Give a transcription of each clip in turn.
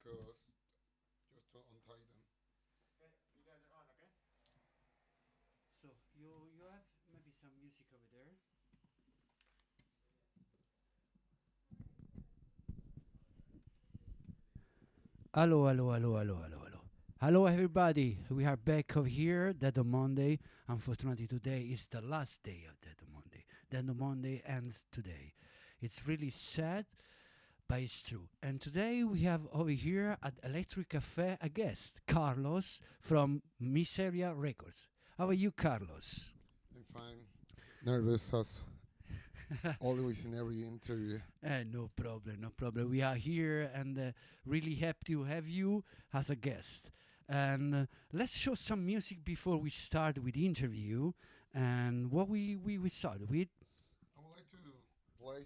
because just to untie them. So you have maybe some music over there. Hello, hello, hello, hello, hello, hello. Hello, everybody. We are back over here, Dead on Monday. Unfortunately, today is the last day of Dead on Monday. Dead on Monday ends today. It's really sad, but it's true. And today we have over here at Electric Cafe a guest, Carlos from Miseria Records. How are you, Carlos? I'm fine. Nervous as always in every interview. No problem, no problem. We are here and really happy to have you as a guest. And let's show some music before we start with the interview. And what we start with? I would like to play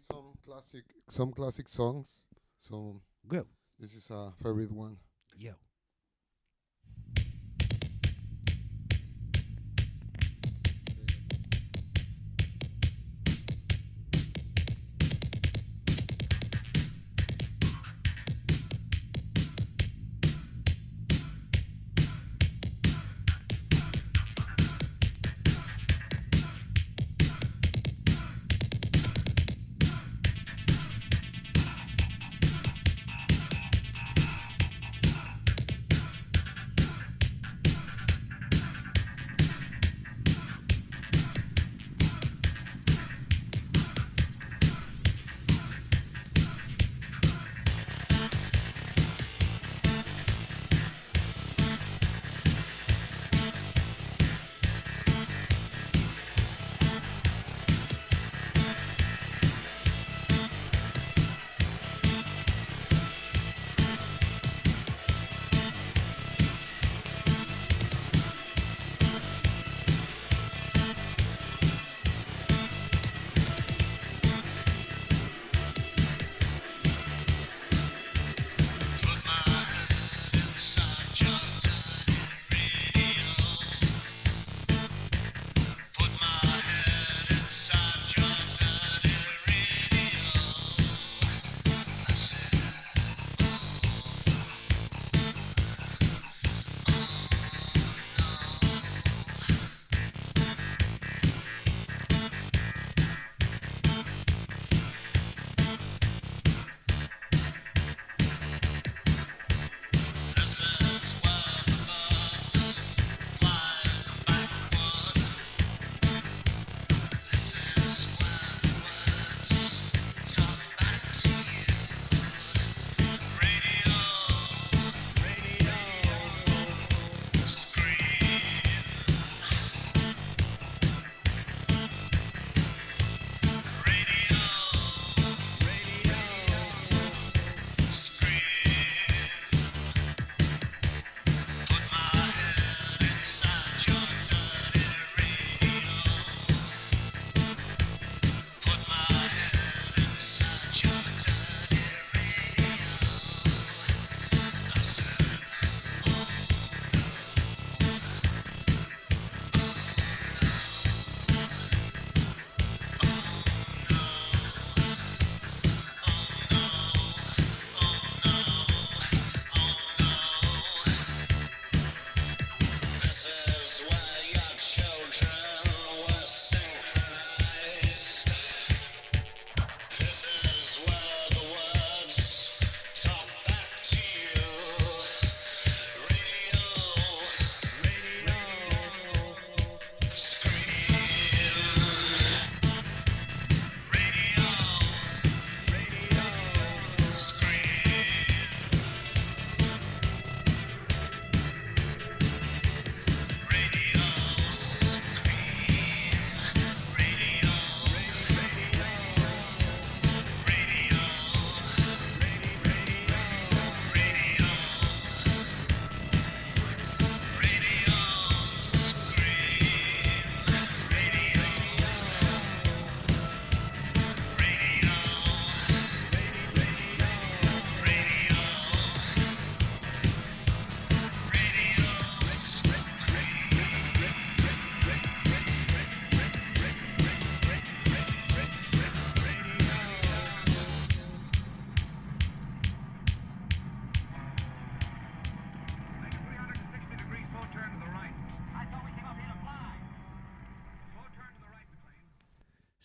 some classic songs. So Go. this is a favorite one. Yo.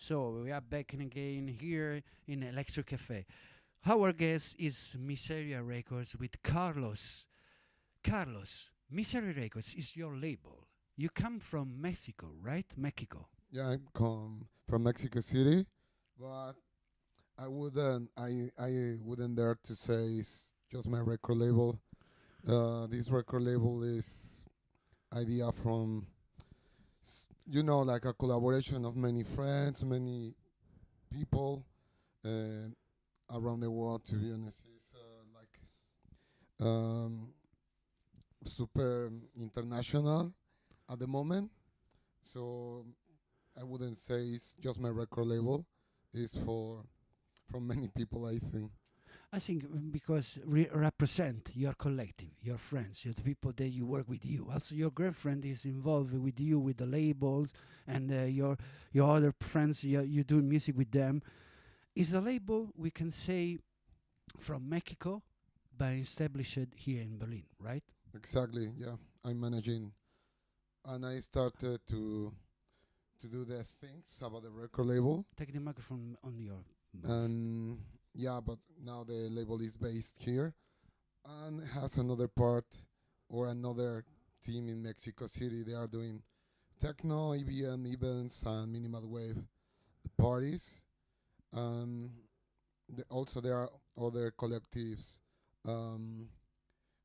So we are back in again here in Electro Cafe. Our guest is Miseria Records with Carlos. Carlos, Miseria Records is your label. You come from Mexico, right? Mexico. Yeah, I come from Mexico City, but I wouldn't dare to say it's just my record label. This record label is idea from like a collaboration of many friends, many people uh, around the world. To be honest, it's like super international at the moment. So I wouldn't say it's just my record label. It's for from many people, I think. I think because represent your collective, your friends, the people that you work with you. Also, your girlfriend is involved with you with the labels, and your other friends, you do music with them. Is a label we can say from Mexico, but established here in Berlin, right? Exactly. Yeah, I'm managing, and I started to do the things about the record label, Take the microphone on your mouth. and yeah, but now the label is based here and has another part or another team in Mexico City. They are doing techno, EBM events, and minimal wave parties. And also there are other collectives. Um,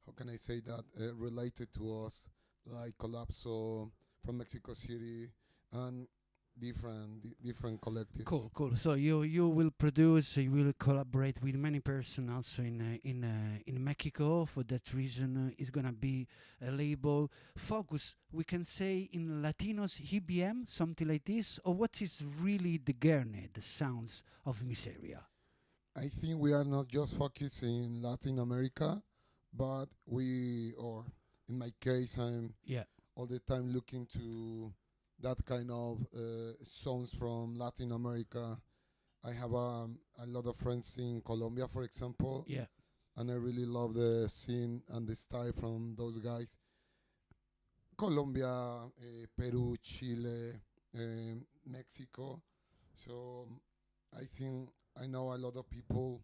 how can I say that related to us, like Collapso from Mexico City, and different collectives. Cool, cool. So you will produce, you will collaborate with many person also in Mexico. For that reason, it's gonna be a label focus. We can say in Latinos EBM, something like this, or what is really the Gerne, the sounds of Miseria. I think we are not just focused in Latin America, but or in my case, I'm Yeah, all the time looking to that kind of songs from Latin America. I have a lot of friends in Colombia, for example, yeah. and I really love the scene and the style from those guys. Colombia, Peru, Chile, Mexico. So I think I know a lot of people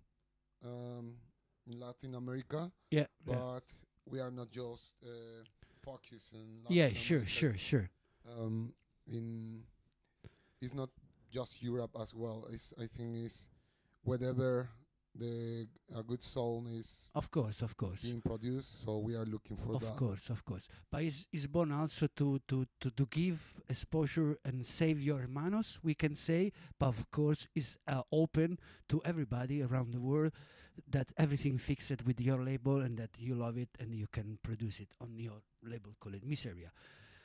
in Latin America, Yeah, yeah. but we are not just focused in Yeah, Latin sure, America. sure, sure. Um, in it's not just Europe as well. I think it's whatever the a good song is Of course, of course. being produced. So we are looking for Of that. course, of course. But it's born also to give exposure and save your hermanos, we can say. But of course, it's open to everybody around the world that everything fixed with your label and that you love it and you can produce it on your label called Miseria.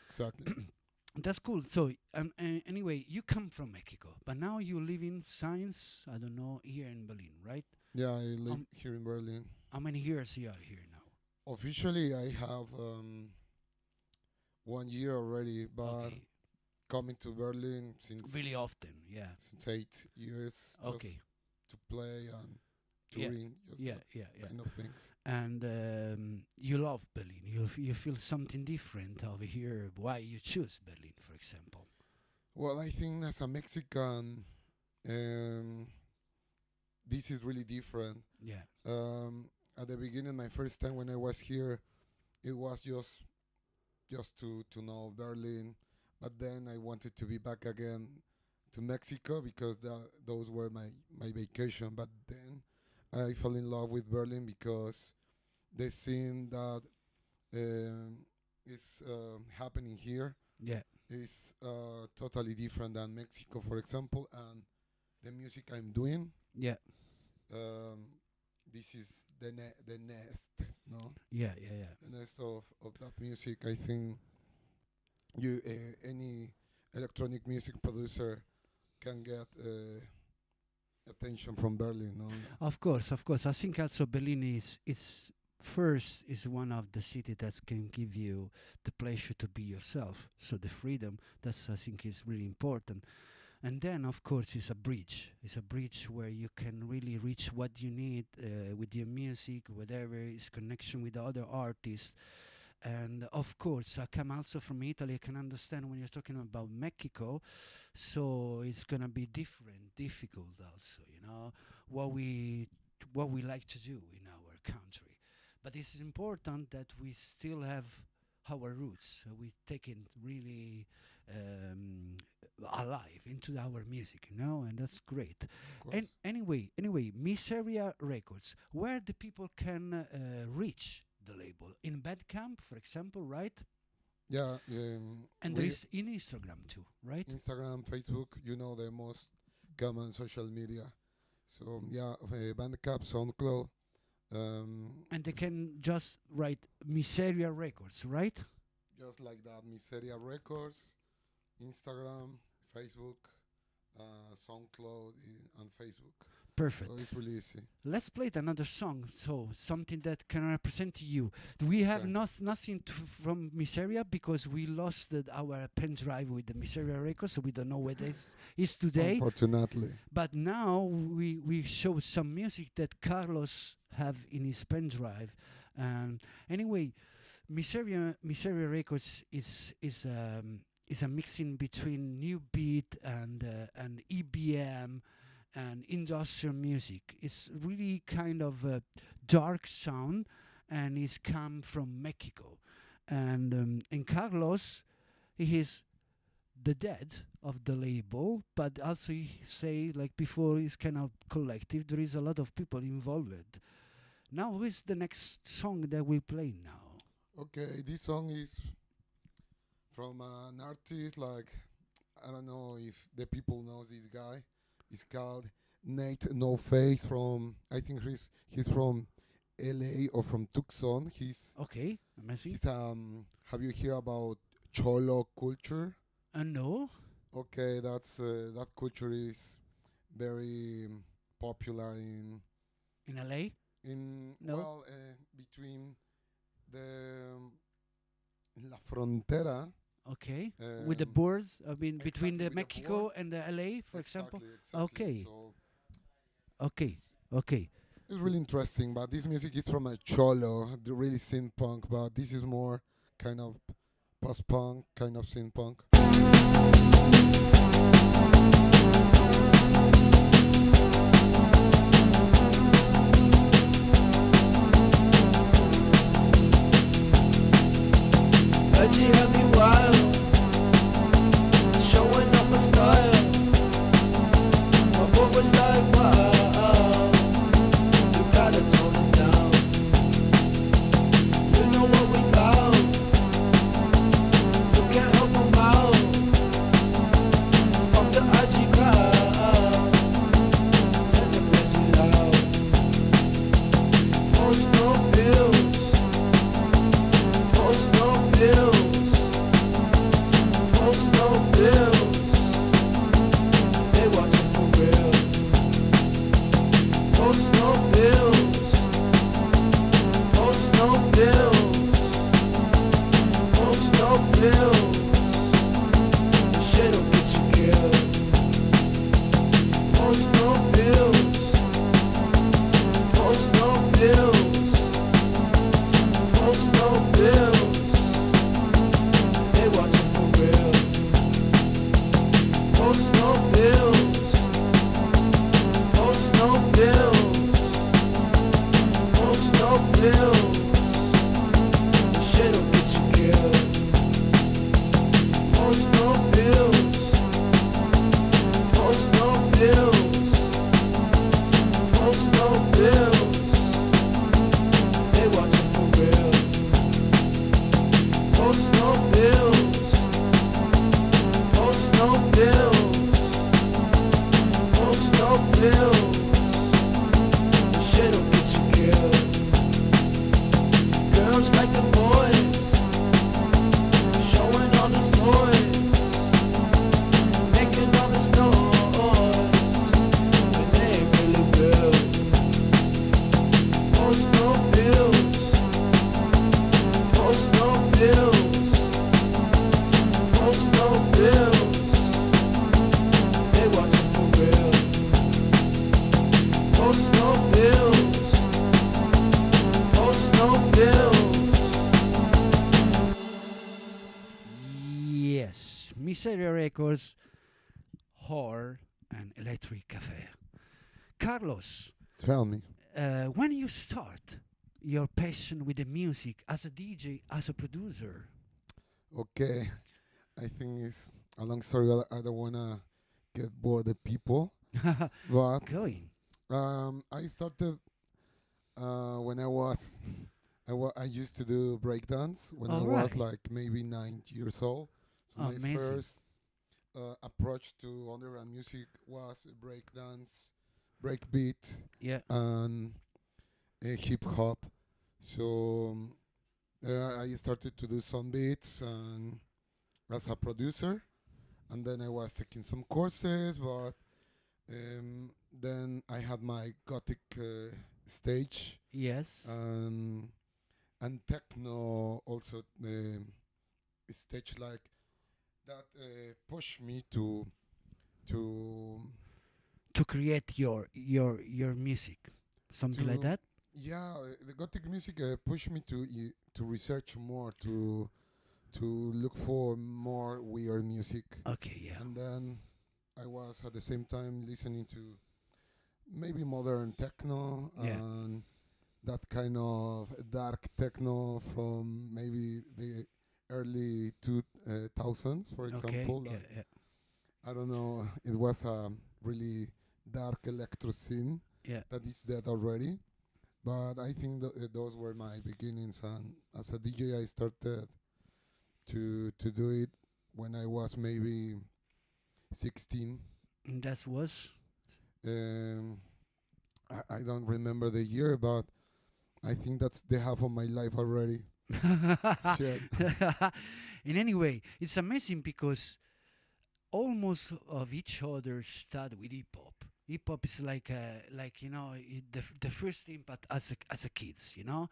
Exactly. That's cool. So, anyway, you come from Mexico, but now you live in science, I don't know, here in Berlin, right? Yeah, I live Um, here in Berlin. how many years you are here now? Officially, I have 1 year already, but Okay. coming to Berlin since Really often, yeah. 8 years just Okay. to play and Yeah. touring, just Yeah, that yeah, yeah. kind of things. And you love Berlin. You feel something different over here. Why you choose Berlin, for example? Well, I think as a Mexican, um, this is really different. Yeah, At the beginning, my first time when I was here, it was just to know Berlin, but then I wanted to be back again to Mexico because those were my vacation. But then I fell in love with Berlin because the scene that is happening here yeah, is totally different than Mexico, for example, and the music I'm doing. yeah, Um, this is the nest, no, yeah, yeah, yeah. the nest of that music. I think you any electronic music producer can get attention from Berlin, no? Of course, of course. I think also Berlin is first is one of the city that can give you the pleasure to be yourself. So the freedom that's I think is really important. And then of course it's a bridge. It's a bridge where you can really reach what you need with your music, whatever is connection with other artists. And of course, I come also from Italy. I can understand when you're talking about Mexico, so it's gonna be different, difficult also. What we what we like to do in our country, but it's important that we still have our roots. We take it really alive into our music, and that's great. Of course. And anyway, Miseria Records, where the people can reach the label in Bandcamp, for example, right? Yeah, And there is in Instagram too, right? Instagram, Facebook, the most common social media. So yeah, Bandcamp, SoundCloud. And they can just write Miseria Records, right? Just like that, Miseria Records, Instagram, Facebook, SoundCloud, and Facebook. Perfect. So it's really easy. Let's play another song, so something that can represent to you. We have Okay. nothing from Miseria because we lost our pen drive with the Miseria record, so we don't know where this is today. Unfortunately. But now we show some music that Carlos have in his pen drive. Anyway, Miseria Records is a mixing between new beat and EBM and industrial music. It's really kind of a dark sound, and it's come from Mexico. And Carlos, he is the dad of the label, but also he say, like before, it's kind of collective. There is a lot of people involved. Now, who is the next song that we play now? Okay, this song is from an artist like, I don't know if the people knows this guy. It's called Nate No Face from, I think he's from LA or from Tucson. Okay, amazing. He's have you heard about Cholo culture? No. Okay, that culture is very popular in LA? No. Well, between the La Frontera. Okay. With the boards, I mean, between exactly, the with the Mexico board. and the LA, for example? Exactly. Okay. So Okay. it's really interesting, but this music is from a Cholo, the really synth punk, but this is more kind of post-punk, kind of synth punk. But you have me wild, showing up my style. My boy was like, wow, you gotta tone it down. You know what we got, you can't help them out. Fuck the IG crowd, let them let you loud. Post no bills, post no bills. Post no bills, they watching for real. Post no bills, post no bills, post no bills. The shit'll get you killed. Post no bills, post no bills, post no bills. They watching for real. Post no bills. Post no bills. Post no bills. The shit'll get you killed. Post no bills. Post no bills. Post no bills. They watching for real. Post no bills. Post no bills. Post no bills. The shit'll get you killed. Girls like the boys, Miseria Records, Horror, and Electric Cafe. Carlos, Tell me. when you start your passion with the music as a DJ, as a producer? Okay, I think it's a long story. I don't wanna get bored the people, but Going. I started when I used to do breakdance when I All was right. like maybe 9 years old. So my Amazing. first approach to underground music was breakdance, breakbeat, Yeah. and hip hop. So I started to do some beats and as a producer, and then I was taking some courses, but then I had my gothic stage Yes. and techno also stage like that pushed me to To create your music, something like to that. yeah the gothic music pushed me to research more to look for more weird music. Okay. Yeah. And then I was at the same time listening to maybe modern techno Yeah. and that kind of dark techno from maybe the early 2000s, for Okay. example. Yeah. Like, Yeah. I don't know, it was a really dark electro scene Yeah. that is dead already. But I think those were my beginnings, and as a DJ, I started to do it when I was maybe 16. And that was. Um, I don't remember the year, but I think that's the half of my life already. Shit. In any way, it's amazing because almost of each other start with hip hop. Hip hop is like the first impact as a kids, you know.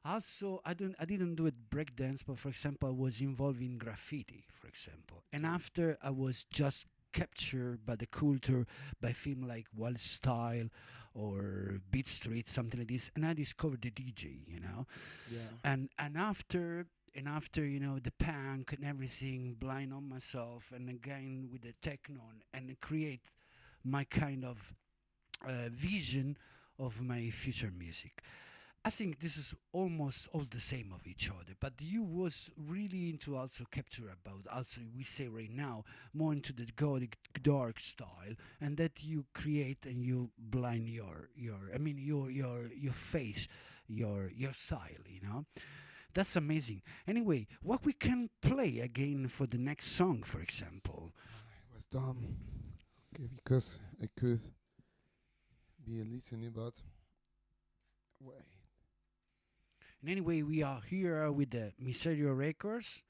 Also, I didn't do it breakdance, but for example, I was involved in graffiti, for example. And after I was just captured by the culture, by film like Wild Style or Beat Street, something like this, and I discovered the DJ, you know. Yeah. And after the punk and everything, blind on myself, and again with the techno and create my kind of vision of my future music. I think this is almost all the same of each other, but you was really into also capture about also we say right now more into the gothic dark style, and that you create and you blind your face, your style, you know. That's amazing. Anyway, what we can play again for the next song, for example? I was dumb. Okay, because I could be listening, but wait. And anyway, we are here with the Miseria Records,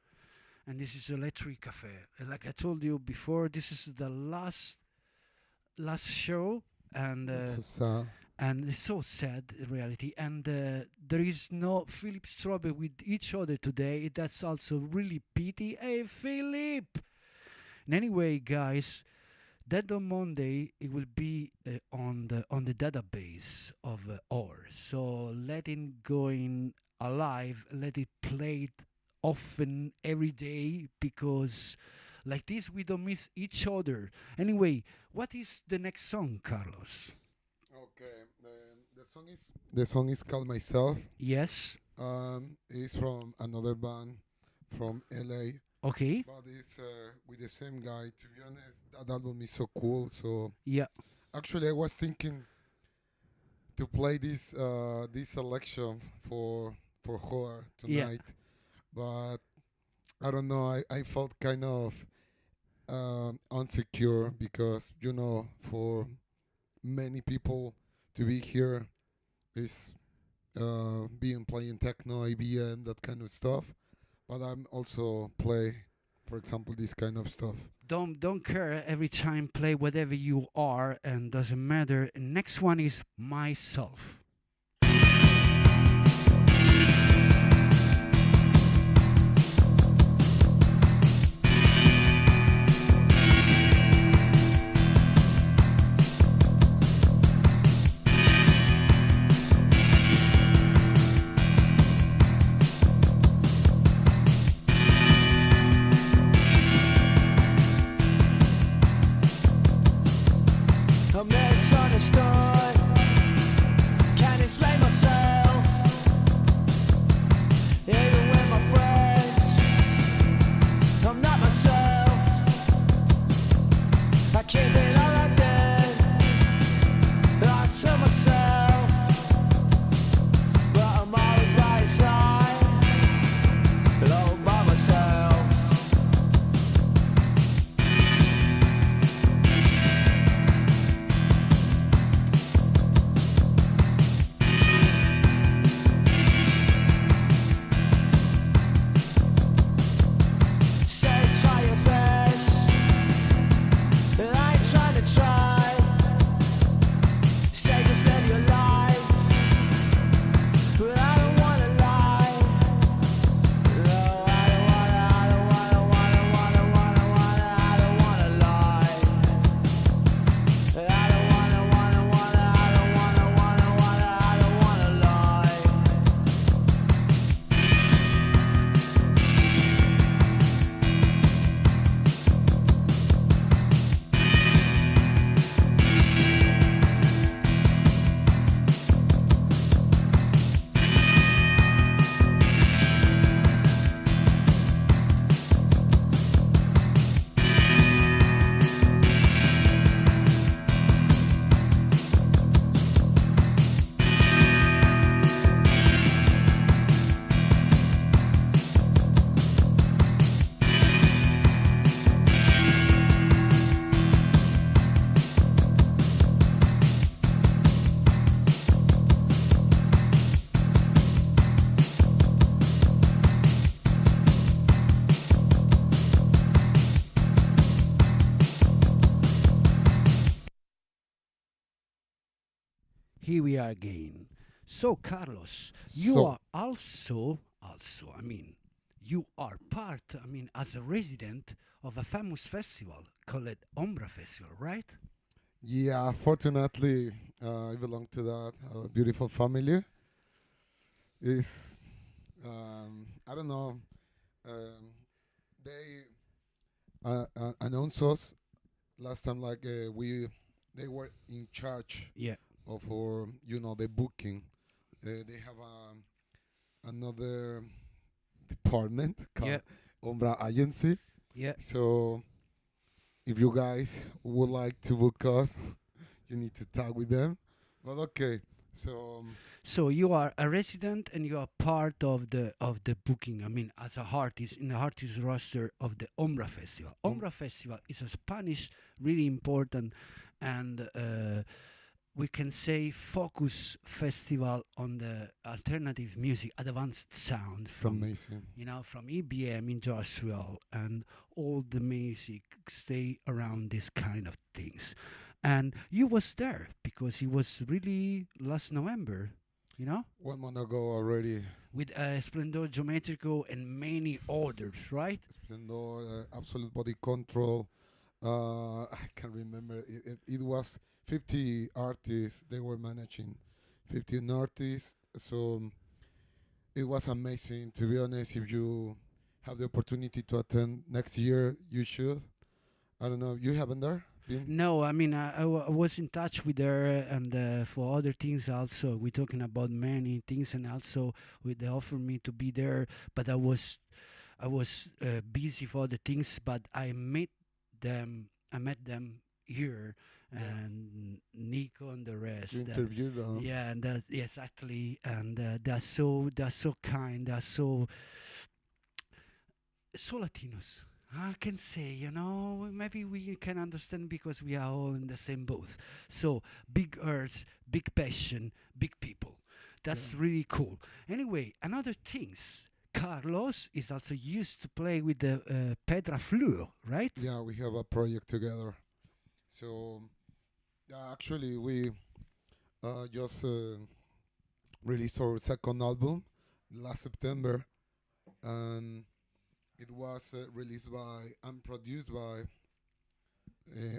and this is Electric Cafe. And like I told you before, this is the last show, and It's so sad. and it's so sad in reality. And there is no Philip Strawberry with each other today. That's also really pity. Hey, Philip. And anyway, guys, that on Monday it will be on the database of OR. So let it going alive. Let it played often every day, because like this we don't miss each other. Anyway, what is the next song, Carlos? Okay, the song is called Myself. Yes. It's from another band from LA, Okay. but it's with the same guy. To be honest, that album is so cool. So Yeah. actually, I was thinking to play this selection for horror Yeah. tonight, but I don't know. I felt kind of insecure because for many people to be here is being playing techno, IBM, that kind of stuff. But I'm also play, for example, this kind of stuff. Don't care every time. Play whatever you are, and doesn't matter. Next one is Myself. here we are again. So, Carlos, you So are also, I mean, you are part, I mean, as a resident of a famous festival called Ombra Festival, right? yeah, fortunately, I belong to that beautiful family. Is I don't know. Um, they announced us last time like they were in charge Yeah, of our the booking. They have another department yeah, called Umbra Agency. yeah. So if you guys would like to book us, you need to talk with them. But okay, so So you are a resident and you are part of the booking. I mean, as a artist in the artist roster of the Ombra Festival. um, Ombra Festival is a Spanish, really important, and we can say focus festival on the alternative music, advanced sound it's from amazing. from EBM, industrial, and all the music stay around this kind of things. And you was there because it was really last November, 1 month ago already. with Splendor Geometrico and many others, right? Splendor, Absolute Body Control. I can remember it was 50 artists they were managing, 15 artists. So it was amazing. To be honest, if you have the opportunity to attend next year, you should. I don't know. You haven't there been? No, I mean I was in touch with her and for other things also. We're talking about many things and also with they offered me to be there, but I was busy for other things. But I met them. I met them here Yeah. and Nico and the rest. You interviewed them. Yeah, and that exactly, and they're so kind. They're so Latinos. I can say, maybe we can understand because we are all in the same boat. So big earth, big passion, big people. That's Yeah. really cool. Anyway, another things. Carlos is also used to play with the Pedra Fleur, right? Yeah, we have a project together. So, yeah, actually, we just released our second album last September, and it was released by and produced by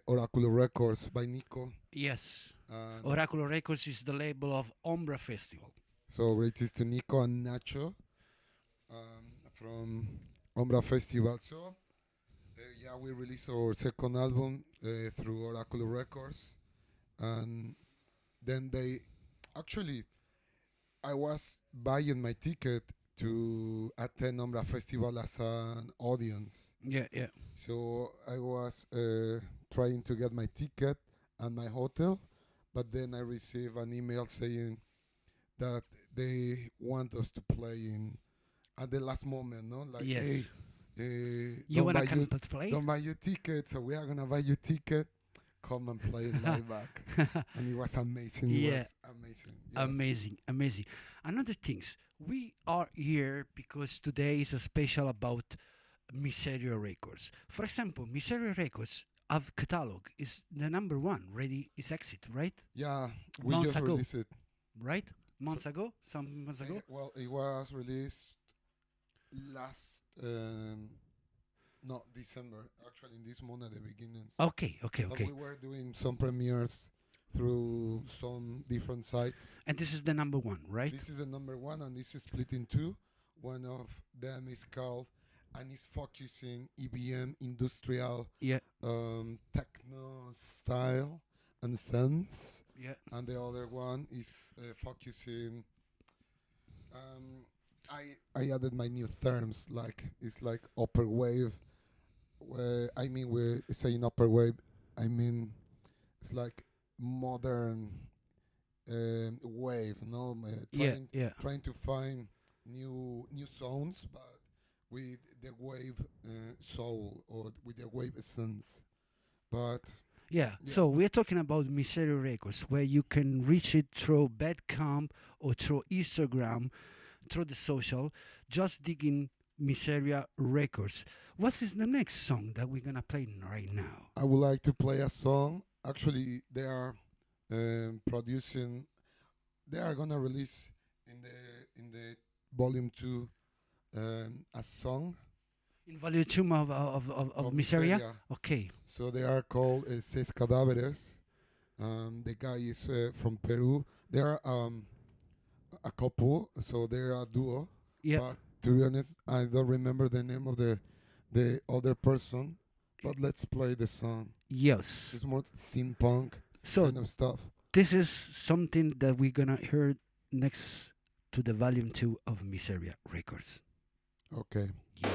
Oracular Records by Nico. Yes. And Oracular Records is the label of Ombra Festival. so it is to Nico and Nacho from Ombra Festival. So, yeah, we released our second album through Oracular Records, and then they actually I was buying my ticket to attend Ombra Festival as an audience. Yeah, yeah. So I was trying to get my ticket and my hotel, but then I received an email saying that they want us to play in at the last moment, no? Like, Yes. hey, You wanna come to play? don't buy your ticket, so we are gonna buy your ticket. Come and play live back, and it was amazing. It Yeah. was amazing. Yes. Amazing, amazing. Another things, we are here because today is a special about Miseria Records. For example, Miseria Records of catalog is the number one. Ready is exit, right? Yeah, we Months just ago. released it. Right? Months ago, some months ago. Well, it was released last no December. Actually, in this month at the beginnings. Okay, okay, But okay. we were doing some premieres through some different sites. And this is the number one, right? This is the number one, and this is split in two. One of them is called and is focusing EBM industrial Yeah, techno style and sense, yeah, and the other one is focusing. I added my new terms like it's like upper wave. Where I mean we're saying upper wave. I mean it's like modern wave. No, yeah, yeah. trying to find new sounds, but with the wave soul or with the wave essence. But Yeah, Yeah. so we're talking about Miseria Records, where you can reach it through Bandcamp or through Instagram, through the social. Just dig in Miseria Records. What is the next song that we're gonna play right now? I would like to play a song. Actually, they are producing they are gonna release in the volume 2 a song In volume 2 of of Miseria? Miseria. Okay. So they are called Seis Cadáveres. The guy is from Peru. They are a couple, so they're a duo. Yeah. But to be honest, I don't remember the name of the other person. But let's play the song. Yes. It's more synth punk So kind of stuff. this is something that we're gonna hear next to the volume 2 of Miseria Records. Okay. Yeah.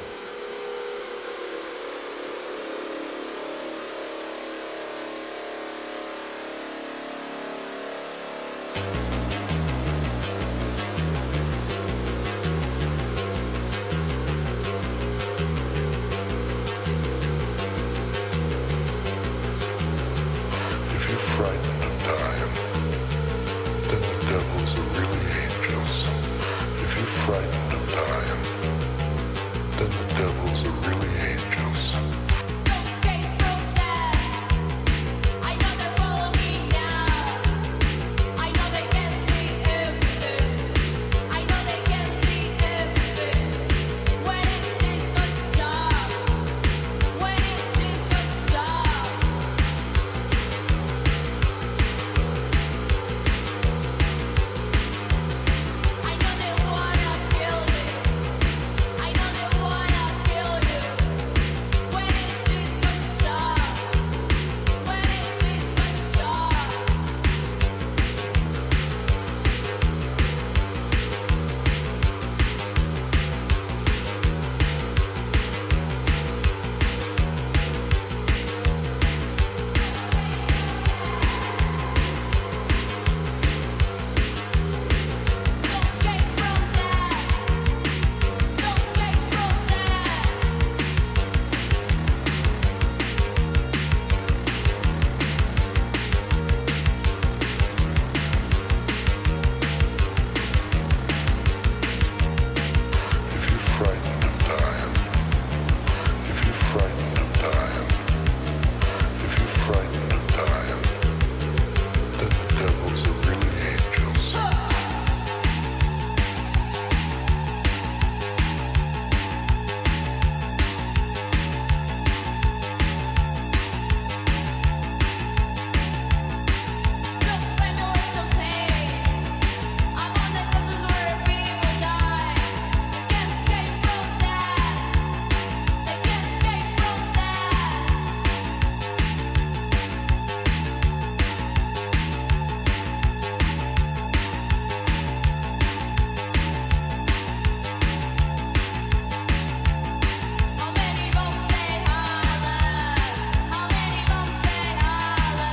If you're frightened of time, then the devils are really angels. If you're frightened of time, then the devils are really angels. Don't escape from that. I know they follow me now. I know they can see everything. I know they can see everything. When is this gonna stop? When is this gonna stop? I know they wanna kill me. I know they wanna kill you. When is this gonna stop? When is this gonna stop? Don't escape from that. Don't escape from that. If you're frightened of time, if you're frightened of time, if you're frightened of time, then the devils are really angels. Don't spend me with some pain. I'm on the desert where people die. They can't escape from that. They can't escape from that. How many bombs say holla? How many bombs say holla?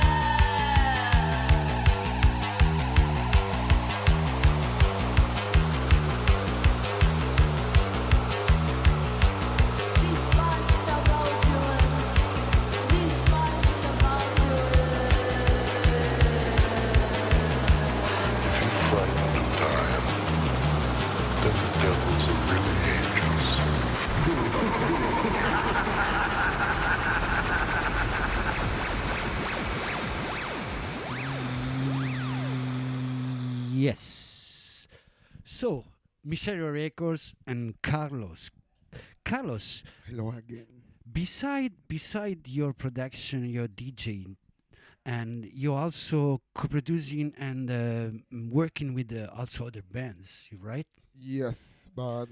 This life is about you. This life is about you. If you're frightened of time, then the devils are really angels. Yes. So, Miseria Records and Carlos. Carlos, Hello again. beside your production, your DJing, and you're also co-producing and working with also other bands, right? Yes, but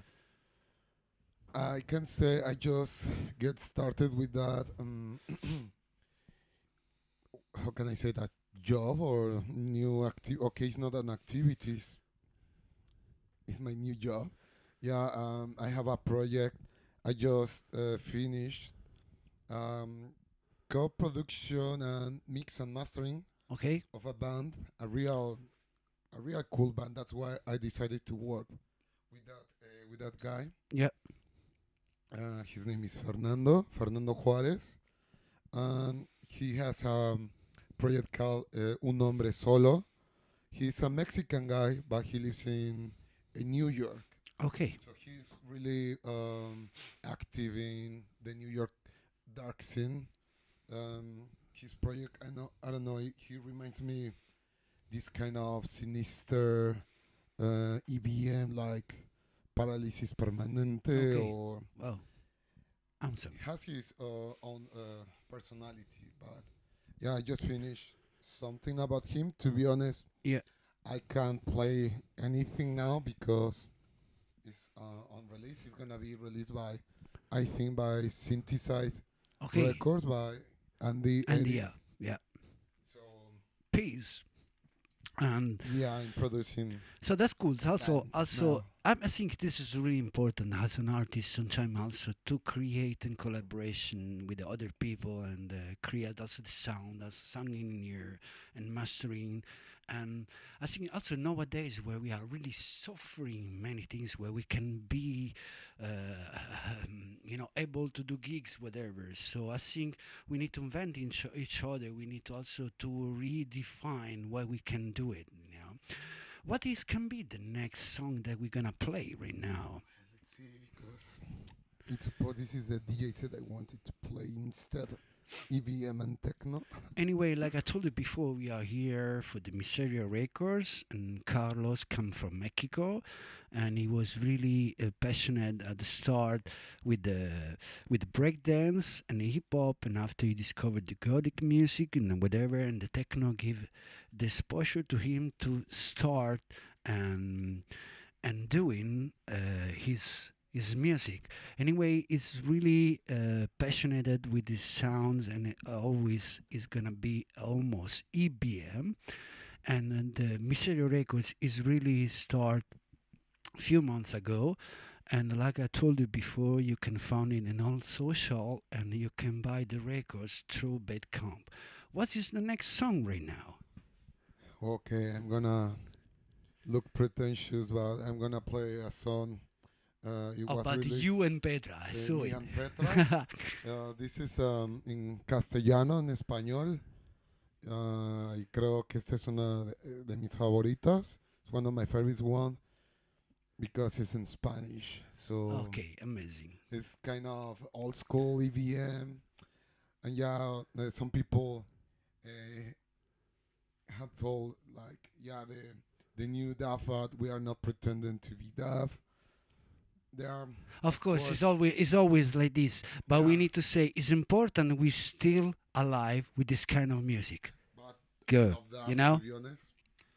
I can say I just get started with that. How can I say that? Job or new active? Okay, it's not an activity. It's my new job. Yeah, I have a project. I just finished co-production and mix and mastering Okay. of a band, a real cool band. That's why I decided to work with that guy. Yeah. His name is Fernando Juarez, and he has a project called Un Hombre Solo. He's a Mexican guy, but he lives in New York. Okay. So he's really active in the New York dark scene. His project, I don't know, he reminds me this kind of sinister EBM like Paralysis Permanente Okay. or Oh, I'm sorry. has his own personality. But yeah, I just finished something about him. To be honest, Yeah. I can't play anything now because it's on release. It's gonna be released by, I think, by Synthesize Okay. Records by Andy. And Eddy. yeah, So peace. And yeah, I'm producing. so that's cool. Bands now. I think this is really important as an artist sometimes also to create in collaboration with the other people and create also the sound as sound engineer and mastering. And I think also nowadays where we are really suffering many things where we can be, able to do gigs, whatever. So I think we need to invent each other. We need also to redefine why we can do it. What is can be the next song that we're gonna play right now? Let's see, because it's supposed this is the DJ set I wanted to play instead of EVM and techno. Anyway, like I told you before, we are here for the Miseria Records, and Carlos come from Mexico, and he was really passionate at the start with the breakdance and the hip hop, and after he discovered the gothic music and whatever, and the techno give the exposure to him to start and doing his music. Anyway, it's really passionate with these sounds, and it always is gonna be almost EBM. And the Miseria Records is really start a few months ago. And like I told you before, you can find it in all social, and you can buy the records through Bandcamp. What is the next song right now? Okay, I'm gonna look pretentious, but I'm gonna play a song. It was About released you and Petra. I de saw me it. and Petra. This is in castellano, en español. Y creo que esta es una de mis favoritas. It's one of my favorite one because it's in Spanish. So Okay, amazing. it's kind of old school EVM. And yeah, some people have told like, yeah, the new DAF, we are not pretending to be DAF. There are Of course, course. it's always like this. But we Yeah. need to say it's important we still alive with this kind of music. but Good. of that, You know? to be honest.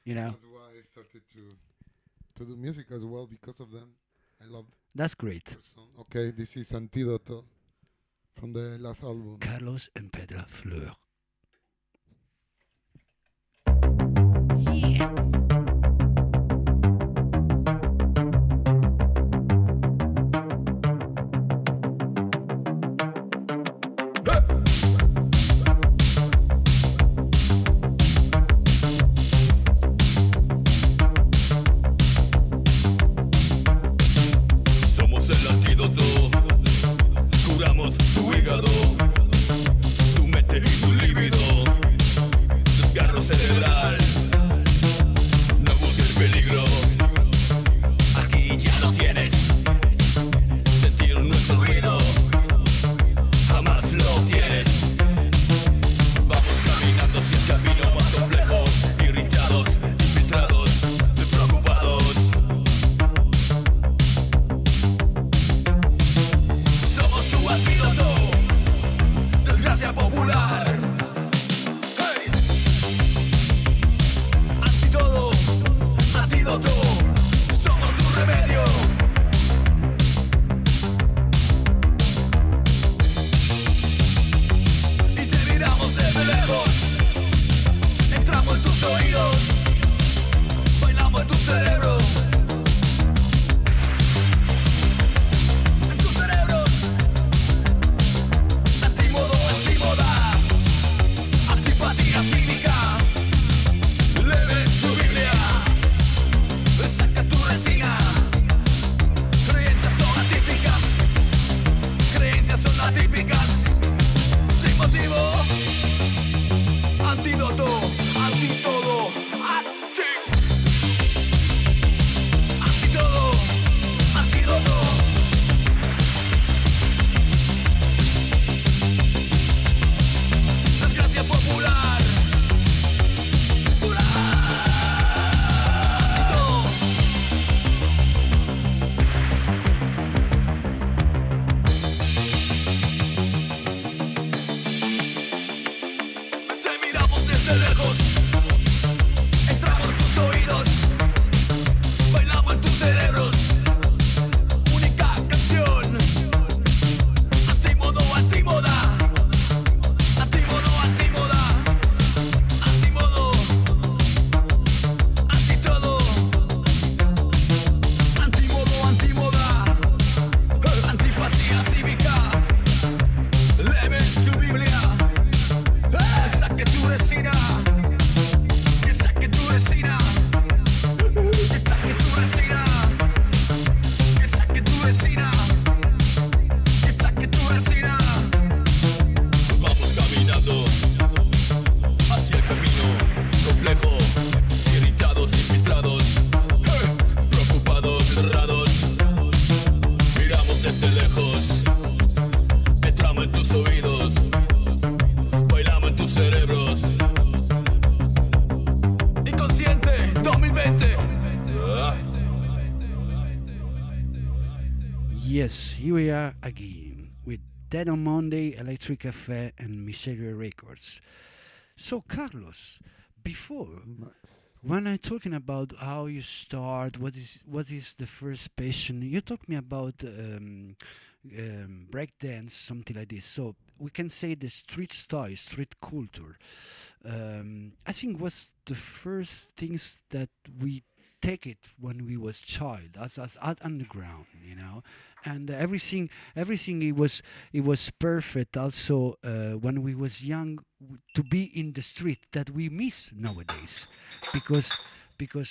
You know, That's why I started to do music as well because of them. I love that's great. their song. Okay, this is Antídoto from the last album. Carlos and Petra Fleur. Somos el antídoto, curamos tu hígado, tu mente y tu líbido, desgarro cerebral, no busques peligro, aquí ya lo tienes, sentir nuestro ruido, jamás lo tienes, vamos caminando hacia el camino más complejo, irritados, infiltrados, preocupados. Somos tu antídoto, Yes, here we are again with Dead on Monday, Electric Café, and Miseria Records. So, Carlos, before, Max. when I'm talking about how you start, what is the first passion, you talk me about breakdance, something like this. So we can say the street style, street culture. I think was the first things that we take it when we was child as at underground, and everything it was perfect. Also, when we was young, to be in the street that we miss nowadays, because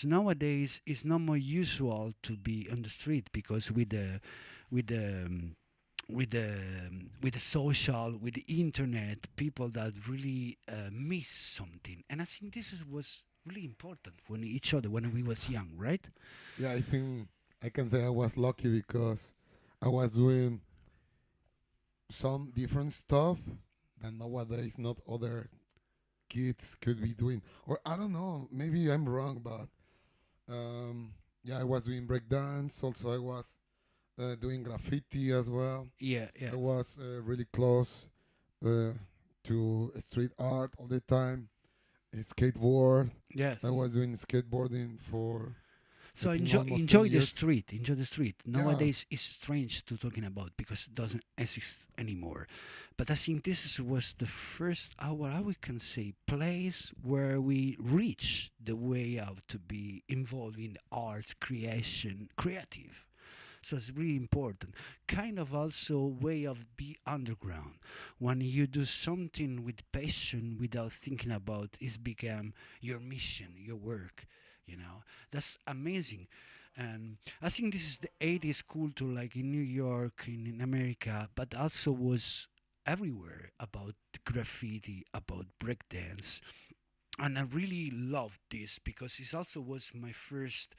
nowadays it's not more usual to be on the street because with the with the social, with the internet, people that really miss something, and I think was really important when each other when we was young, right? Yeah, I think I can say I was lucky because I was doing some different stuff that nowadays not other kids could be doing. Or I don't know, maybe I'm wrong, but yeah, I was doing breakdance. Also, I was doing graffiti as well. Yeah, yeah. I was really close uh, to street art all the time. Skateboard. Yes. I was doing skateboarding for So I think enjoy almost 10 enjoy the years. street. Enjoy the street. Yeah, Nowadays, it's strange to talking about because it doesn't exist anymore. But I think was the first hour I we can say place where we reach the way out to be involved in art creation, creative. So it's really important. Kind of also way of be underground. When you do something with passion without thinking about it's become your mission, your work. That's amazing. And I think this is the 80s culture like in New York, in America, but also was everywhere about graffiti, about breakdance. And I really loved this because it also was my first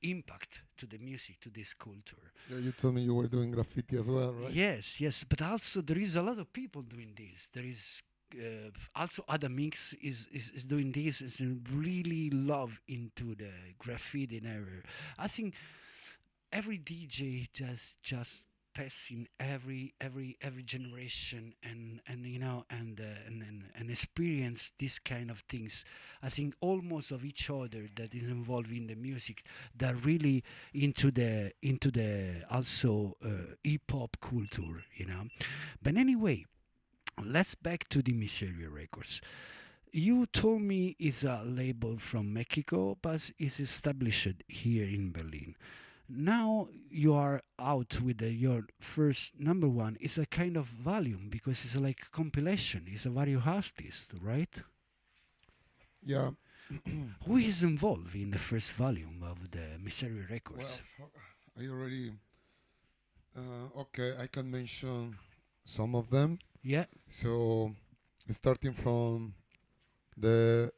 impact to the music, to this culture. yeah. You told me you were doing graffiti as well, right? Yes, yes, but also there is a lot of people doing this. There is also other mix is doing this. Is really love into the graffiti and everything. I think every DJ just passing every generation and experience this kind of things. I think almost of each other that is involved in the music that really into the also hip hop culture. But anyway, let's back to the Miseria Records. You told me it's a label from Mexico, but it's established here in Berlin. Now you are out with your first number one. It's a kind of volume because it's like compilation. It's a various artists, right? Yeah. Who is involved in the first volume of the Misery Well, Records? I already. Okay, I can mention some of them. Yeah, So, starting from the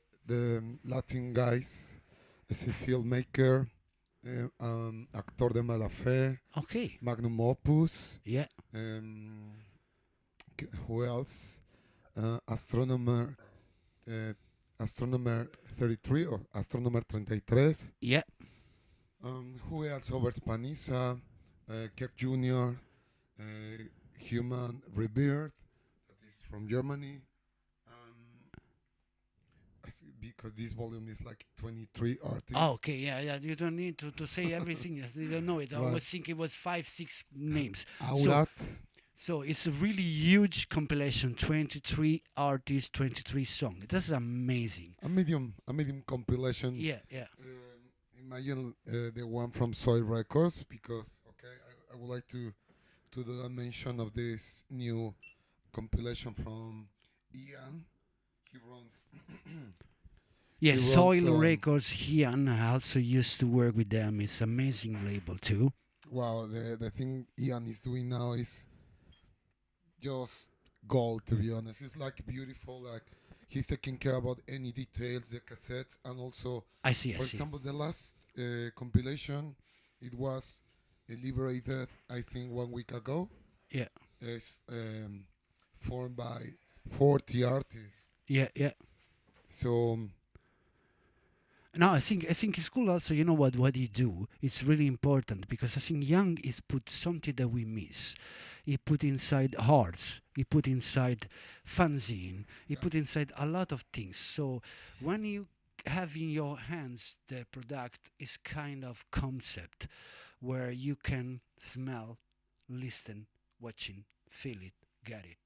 Latin guys, as a filmmaker, actor de mala fe, okay. magnum opus. Yeah, Um, who else? Astronomer, uh, astronomer 33 or astronomer 33. yeah. Who else? Robert Spaniza, Kirk Jr., uh, Human Rebirth, that is from Germany. Because this volume is like 23 artists. Oh, okay, yeah, yeah. You don't need to say everything. Yes, you don't know it. I Right. was thinking it was 5, 6 names. Aulat, So it's a really huge compilation. 23 artists, 23 songs. That's amazing. a medium compilation. Yeah, yeah. Imagine the one from Soy Records, because okay, I would like to do a mention of this new compilation from Ian. He runs. Yeah, He runs, Soil Records here, and I also used to work with them. It's amazing label too. Wow, the thing Ian is doing now is just gold. To be honest, it's like beautiful. Like he's taking care about any details, the cassettes, and also, I see, I for see. example, the last compilation, it was liberated, I think, 1 week ago. Yeah, It's formed by 40 artists. yeah, yeah. So No, I think it's cool also. You know what he do? It's really important because I think Young is put something that we miss. He put inside hearts. He put inside fanzine. He Yeah. put inside a lot of things. So when you have in your hands the product is kind of concept where you can smell, listen, watching, feel it, get it,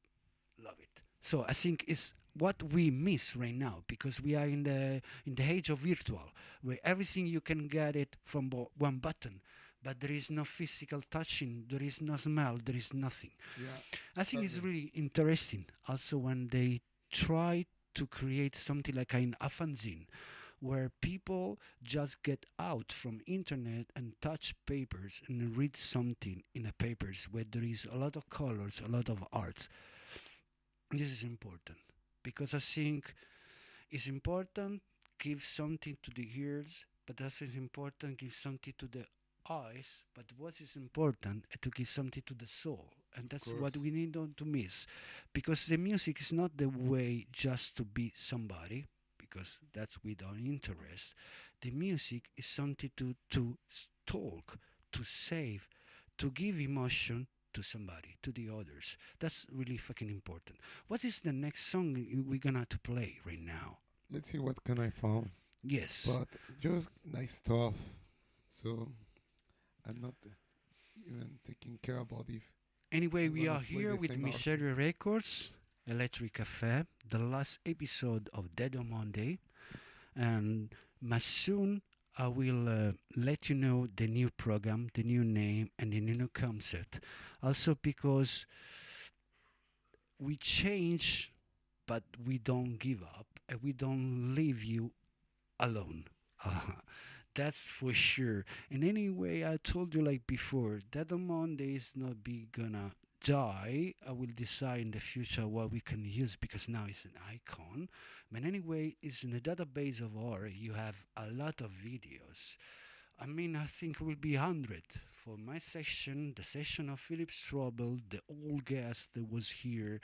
love it. So I think it's what we miss right now because we are in the age of virtual where everything you can get it from one button, but there is no physical touching, there is no smell, there is nothing. Yeah. I think it's Exactly. really interesting also when they try to create something like an a fanzine where people just get out from internet and touch papers and read something in a papers where there is a lot of colors, a lot of arts. This is important because I think it's important give something to the ears, but also it's important give something to the eyes. But what is important to give something to the soul, and Of that's what course. we need not to miss, because the music is not the way just to be somebody, because that's with our interest. The music is something to talk, to save, to give emotion to somebody, to the others. That's really fucking important. What is the next song we're gonna to play right now? Let's see what can I found. Yes. But just nice stuff. So I'm not even taking care about if Anyway, I'm we gonna are play here the with same Miseria artist. Records, Electric Cafe, the last episode of Dead on Monday, and soon I will let you know the new program, the new name, and the new concept. Also because we change, but we don't give up, and we don't leave you alone. That's for sure. And anyway, I told you like before, that on Monday is not be gonna die. I will decide in the future what we can use because now it's an icon. But anyway, it's in the database of art. You have a lot of videos. I mean, I think it will be 100 for my session, the session of Philip Strobel, the old guest that was here,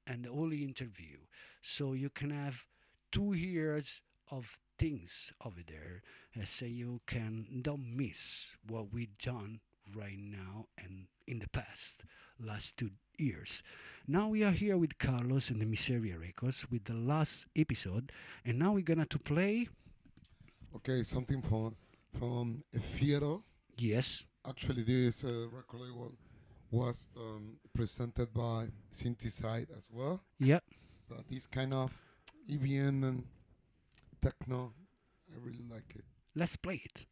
and the only interview. So you can have 2 years of things over there, so you can don't miss what we've done right now and in the past last 2 years. Now we are here with Carlos and the Miseria Records with the last episode, and now we're gonna to play. Okay, something from Fiero. Yes, Actually, this record label was presented by Syntheside as well. yeah. But this kind of EBM and techno, I really like it. Let's play it.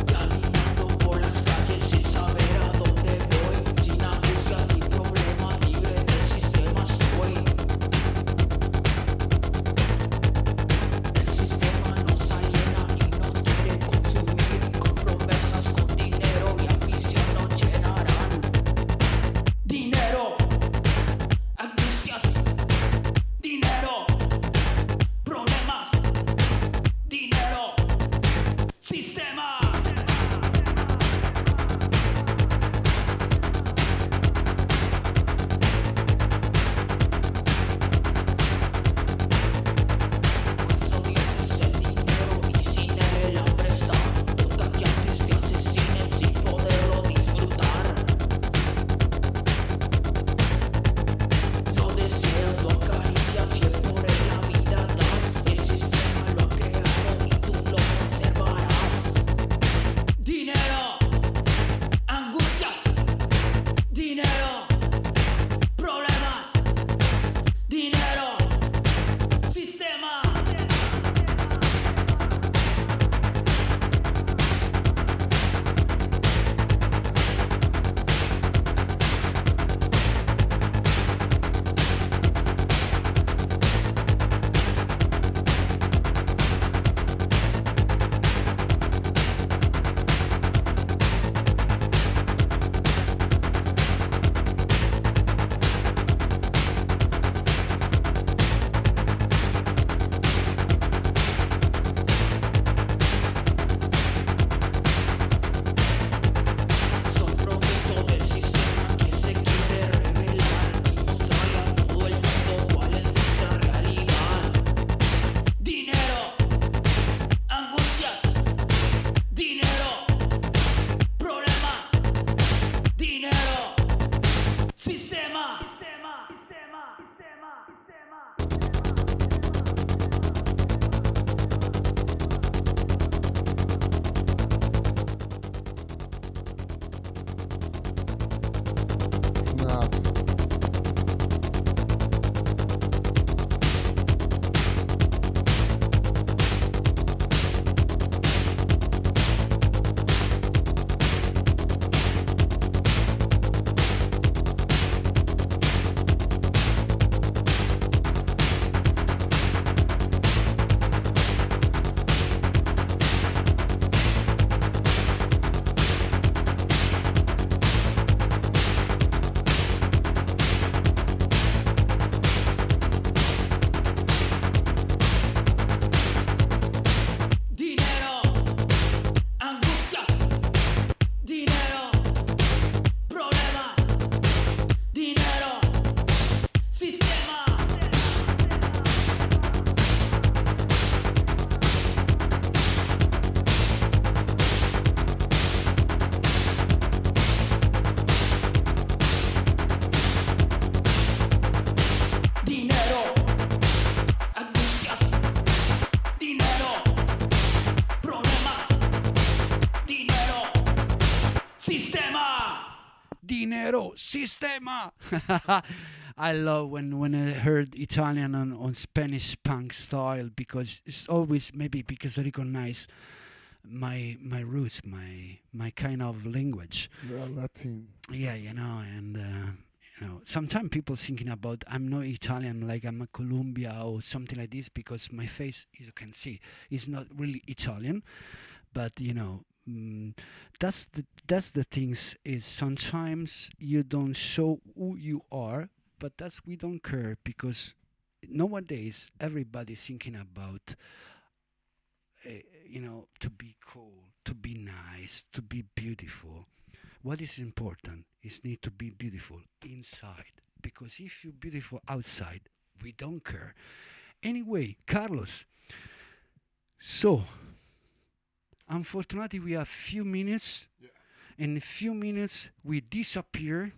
Caminando por las calles sin saber a dónde voy, sin angustia ni problema, libre del sistema estoy. El sistema nos aliena y nos quiere consumir con promesas, con dinero y ambición nos llenarán. Dinero, angustias, dinero, problemas, dinero, sistema. Es el dinero y sin él el hambre está. Toca que antes te asesinen sin poderlo disfrutar. Lo deseas, lo acaricias y el poder nero, sistema. I love when I heard Italian on Spanish punk style because it's always maybe because I recognize my roots, my kind of language. You're Latin. Yeah, and sometimes people thinking about I'm not Italian, like I'm a Colombia or something like this, because my face, you can see, is not really Italian. But that's the things is sometimes you don't show who you are, but that's we don't care because nowadays everybody's thinking about to be cool, to be nice, to be beautiful. What is important is need to be beautiful inside, because if you're beautiful outside, we don't care. Anyway, Carlos, so unfortunately we have few minutes. Yeah. In a few minutes we disappear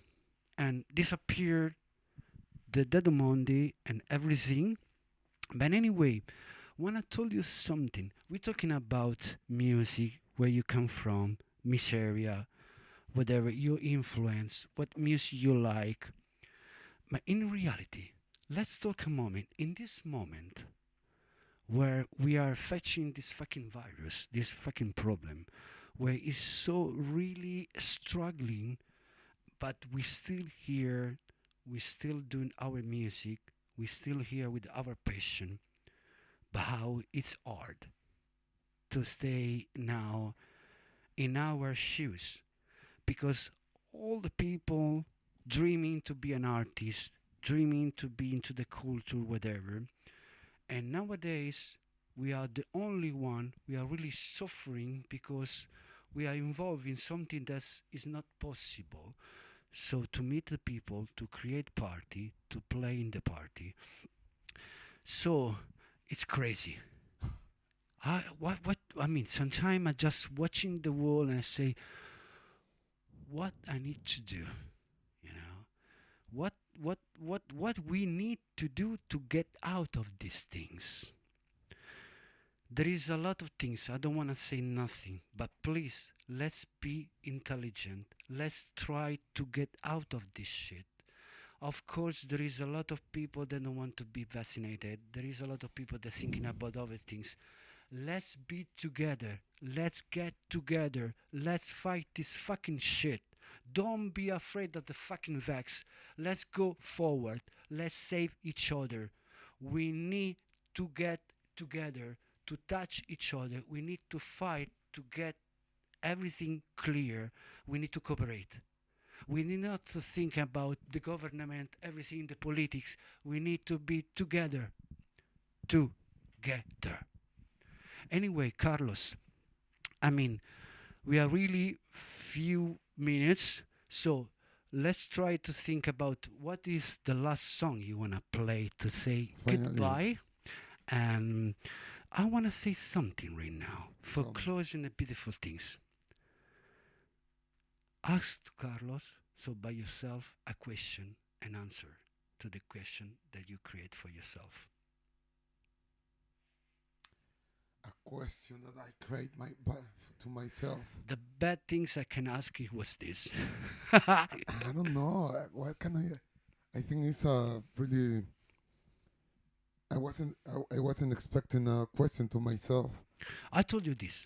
and disappear the Dead Monday and everything. But anyway, when I told you something, we're talking about music, where you come from, Miseria, whatever your influence, what music you like. But in reality, let's talk a moment. In this moment, where we are fetching this fucking virus, this fucking problem, where it's so really struggling, but we still here, we still doing our music, we still here with our passion, but how it's hard to stay now in our shoes, because all the people dreaming to be an artist, dreaming to be into the culture, whatever, and nowadays we are the only one, we are really suffering because we are involved in something that is not possible. So to meet the people, to create party, to play in the party, so it's crazy. What I mean, sometimes I just watching the wall and I say, what I need to do, you know, what we need to do to get out of these things. There is a lot of things. I don't want to say nothing, but please, let's be intelligent. Let's try to get out of this shit. Of course, there is a lot of people that don't want to be vaccinated. There is a lot of people that thinking about other things. Let's be together. Let's get together. Let's fight this fucking shit. Don't be afraid of the fucking vax. Let's go forward. Let's save each other. We need to get together, to touch each other. We need to fight to get everything clear. We need to cooperate. We need not to think about the government, everything, the politics. We need to be together. Together. Anyway, Carlos, I mean, we are really few minutes, so let's try to think about what is the last song you want to play to say Finally. goodbye. And I want to say something right now for Tell me. closing the beautiful things. Ask Carlos, so by yourself, a question and answer to the question that you create for yourself. A question that I create to myself. The bad things I can ask you was this. I don't know. What can I think it's really. I wasn't expecting a question to myself. I told you this.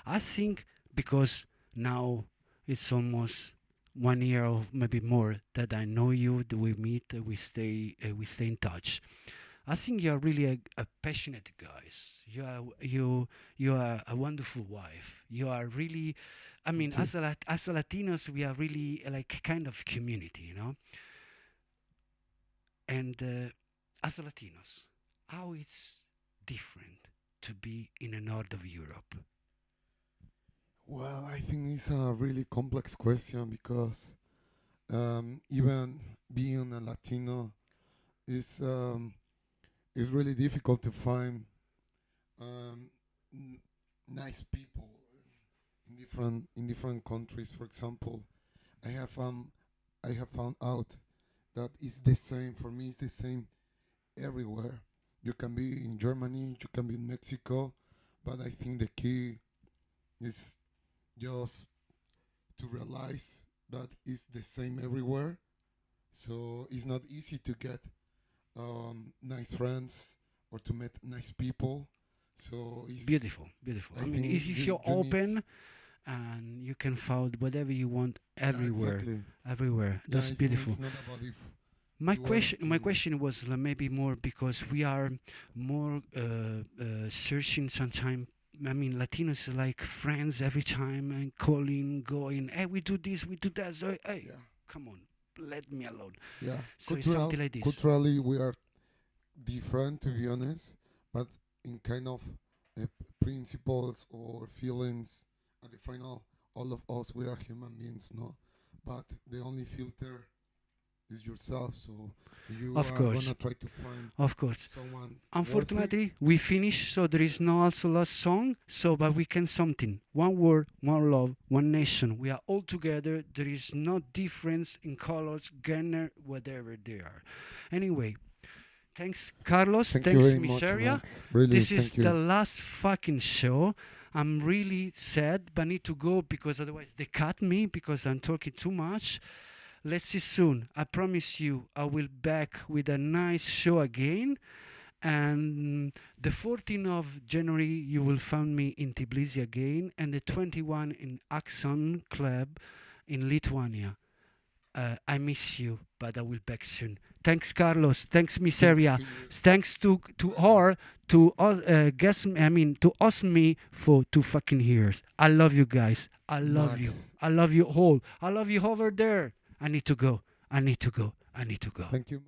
I think because now it's almost 1 year or maybe more that I know you, that we meet, we stay in touch. I think you are really a passionate guys. You are a wonderful wife. You are really, I mean, Thank as a Latinos, we are really like kind of community, you know. And as a Latinos, how it's different to be in the north of Europe? Well, I think it's a really complex question because even being a Latino is really difficult to find nice people in different countries. For example, I have found out that it's the same for me. It's the same everywhere. You can be in Germany, you can be in Mexico, but I think the key is just to realize but it's the same everywhere. So it's not easy to get nice friends or to meet nice people. So it's Beautiful, beautiful. I I mean, think if you- you're you need- open and you can find whatever you want everywhere, Exactly. everywhere. Yeah, That's I think beautiful. It's not about if My you want my to- question was maybe more because we are more searching sometime. I mean, Latinos are like friends every time and calling, going, hey, we do this, we do that. So, hey, yeah, come on, let me alone. yeah. So it's something like this. Culturally, we are different, to be honest, but in kind of principles or feelings. At the final, all of us we are human beings, no. But the only filter is yourself. So you Of are course. gonna try to find Of course. someone. worth it. Unfortunately, we finish, so there is no also last song. So, but we can something. One word, one love, one nation. We are all together. There is no difference in colors, gender, whatever they are. Anyway, thanks, Carlos. Thank you thanks, very much, Miseria. Max. Really, This is thank you. the last fucking show. I'm really sad, but I need to go because otherwise they cut me because I'm talking too much. Let's see soon. I promise you, I will back with a nice show again. And the 14th of January, you will find me in Tbilisi again, and the 21 in Axon Club in Lithuania. I miss you, but I will back soon. Thanks, Carlos. Thanks, Miseria. Thanks to her, to us, guess. I mean, to us, me for 2 fucking years. I love you guys. I love you. Max. I love you all. I love you over there. I need to go. I need to go. I need to go. Thank you.